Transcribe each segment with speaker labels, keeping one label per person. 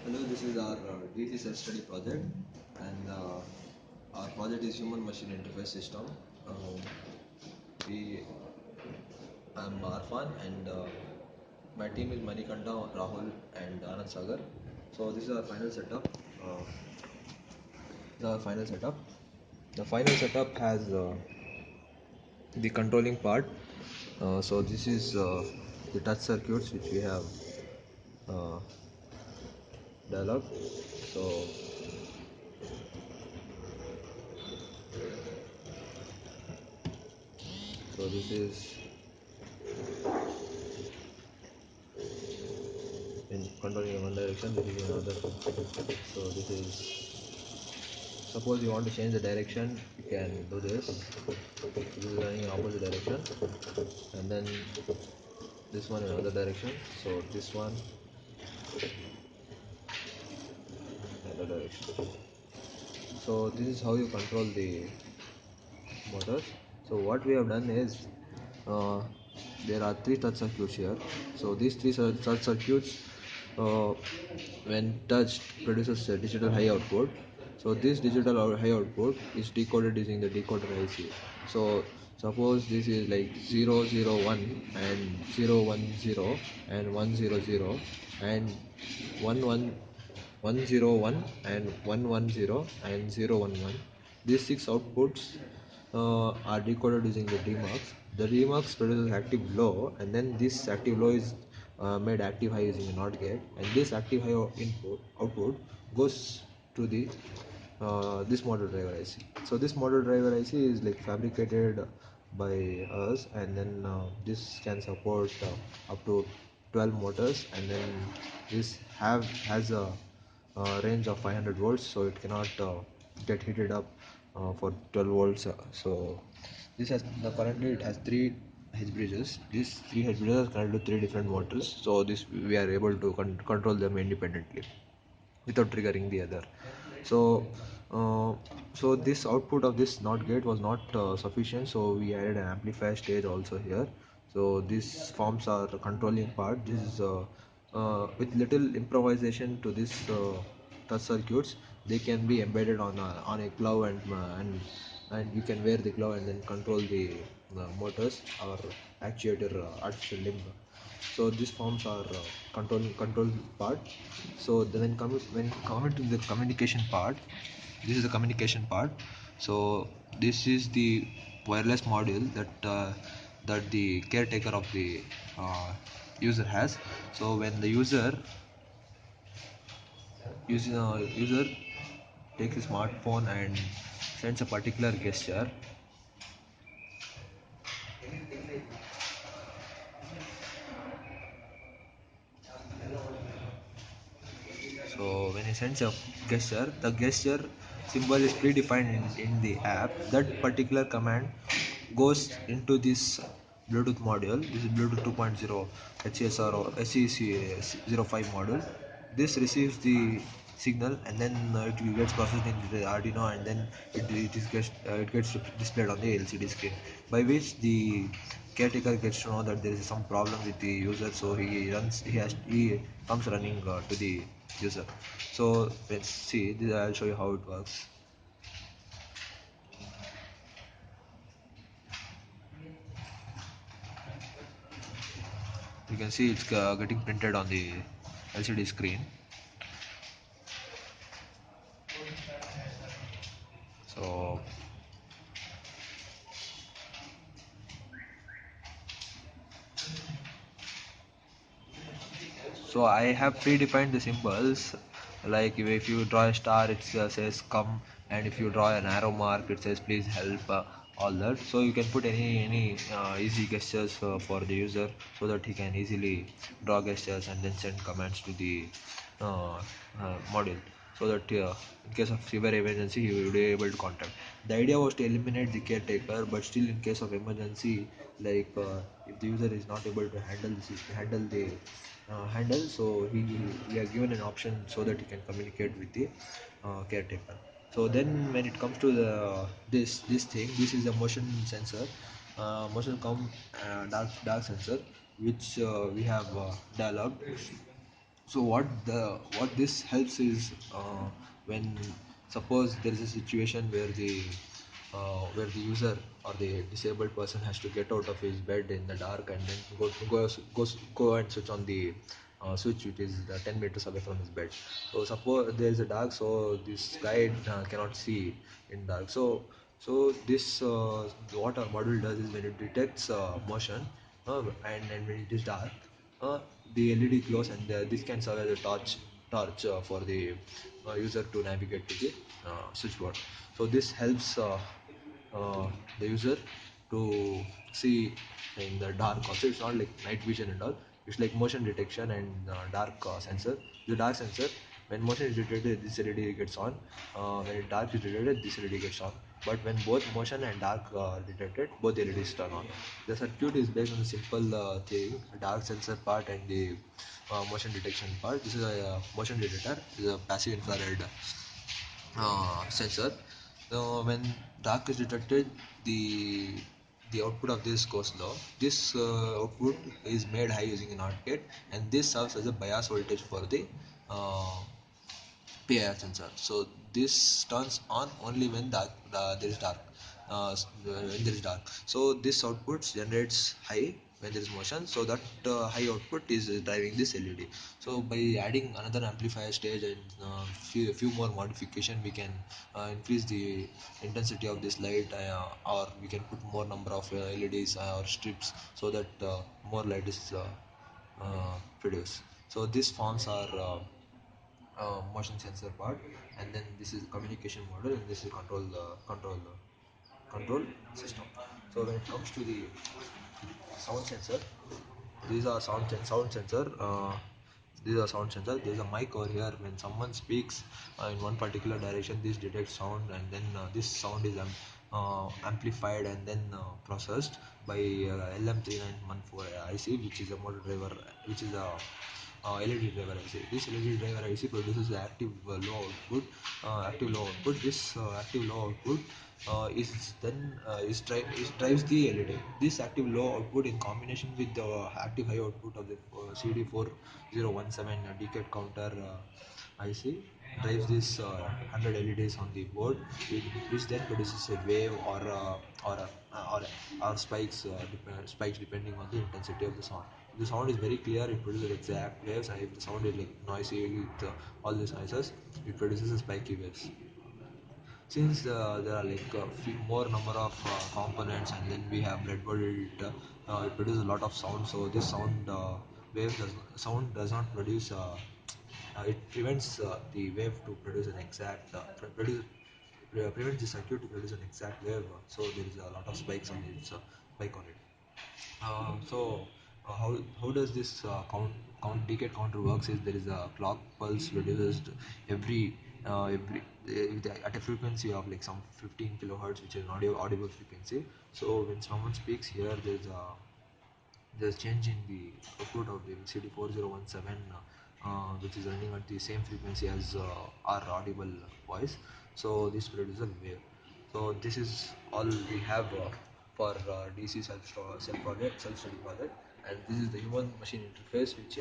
Speaker 1: Hello, this is our DC self-study project, and our project is Human Machine Interface System. Um, we, I'm Arfan, and my team is Manikanta, Rahul, and Anand Sagar. So this is our final setup. The final setup. The final setup has the controlling part. So this is the touch circuits which we have uh, developed. So this is in controlling in one direction, this is in another. So this is, suppose you want to change the direction, you can do this. This is running in opposite direction, and then this one in another direction. So this one in another direction. So this is how you control the motors. So what we have done is uh, there are three touch circuits here. So these three touch circuits, uh, when touched, produces a digital high output. So this digital high output is decoded using the decoder IC. So suppose this is like 001 and 010 and 100 and 11 101 and 110 and 011. These six outputs are decoded using the DMUX. The DMUX produces active low, and then this active low is made active high using a NOT gate, and this active high output goes to the this model driver IC. So this model driver IC is like fabricated by us, and then this can support up to 12 motors, and then this has a range of 500 volts, so it cannot get heated up for 12 volts. So this has currently it has three H bridges. These three H bridges are connected to three different motors, so this we are able to control them independently without triggering the other. So uh, so this output of this NOT gate was not sufficient, so we added an amplifier stage also here. So these forms are the controlling part. This is with little improvisation to this touch circuits, they can be embedded on a glove, and you can wear the glove and then control the motors or actuator artificial limb. So these forms are control part. So then when coming to the communication part, this is the communication part. So this is the wireless module that the caretaker of the uh, user has. So when the user takes a smartphone and sends a particular gesture. So when he sends a gesture, the gesture symbol is predefined in the app. That particular command goes into this Bluetooth module. This is Bluetooth 2.0 HSR or SEC05 module. This receives the signal, and then it gets processed in the Arduino, and then it gets displayed on the LCD screen, by which the caretaker gets to know that there is some problem with the user. So he comes running to the user. So let's see this. I'll show you how it works. You can see it's getting printed on the LCD screen. So I have predefined the symbols, like if you draw a star, it says come, and if you draw an arrow mark, it says please help, all that. So you can put any easy gestures for the user, so that he can easily draw gestures and then send commands to the module, so that in case of severe emergency he will be able to contact. The idea was to eliminate the caretaker, but still in case of emergency, like if the user is not able to handle, so we are given an option so that he can communicate with the caretaker. So then when it comes to the this thing, this is a motion sensor, motion dark sensor, which we have developed. So what this helps is when suppose there is a situation where the user or the disabled person has to get out of his bed in the dark and then go and switch on the switch which is 10 meters away from his bed. So suppose there is a dark, so this guy cannot see in dark. So this what our module does is when it detects motion and when it is dark, uh, the LED glows, and this can serve as a torch for the user to navigate to the switchboard. So this helps uh, the user to see in the dark. Also, it's not like night vision and all. It's like motion detection and dark sensor. The dark sensor, when motion is detected, this LED gets on. When it dark is detected, this LED gets on. But when both motion and dark are detected, both LEDs turn on. The circuit is based on a simple thing: dark sensor part and the motion detection part. This is a motion detector. This is a passive infrared sensor. When dark is detected, the the output of this goes low. This output is made high using an OR gate, and this serves as a bias voltage for the uh, PIR sensor. So this turns on only when there is dark. When there is dark, so this output generates high when there is motion. So that high output is driving this LED. So by adding another amplifier stage and few more modification, we can increase the intensity of this light, or we can put more number of LEDs or strips so that more light is produced. So these forms are motion sensor part, and then this is communication model, and this is control system. So when it comes to the sound sensor, these are sound sensor. These are sound sensor. There is a mic over here. When someone speaks in one particular direction, this detects sound, and then this sound is amplified and then processed by LM3914 IC, which is a motor driver, which is a LED driver IC. This LED driver IC produces the active low output. This active low output is then is drives the LED. This active low output in combination with the active high output of the CD4017 decade counter IC drives this 100 LEDs on the board, which then produces a wave or spikes depending on the intensity of the sound. If the sound is very clear, it produces exact waves, and if the sound is like noisy with all these noises, it produces a spiky waves. Since there are like few more number of components, and then we have breadboard, it produces a lot of sound. So this sound does not produce it prevents the wave to produce an exact prevents the circuit to produce an exact wave. So there is a lot of spike on it. How does this decade counter works is there is a clock pulse produced every at a frequency of like some 15 kilohertz, which is an audible frequency. So when someone speaks here, there's change in the output of the CD4017, which is running at the same frequency as our audible voice. So this produces a wave. So this is all we have for DC self study project, and this is the human machine interface, which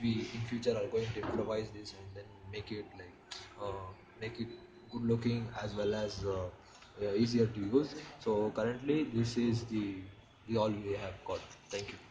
Speaker 1: we in future are going to improvise this and then make it good looking as well as easier to use. So currently this is the all we have got. Thank you.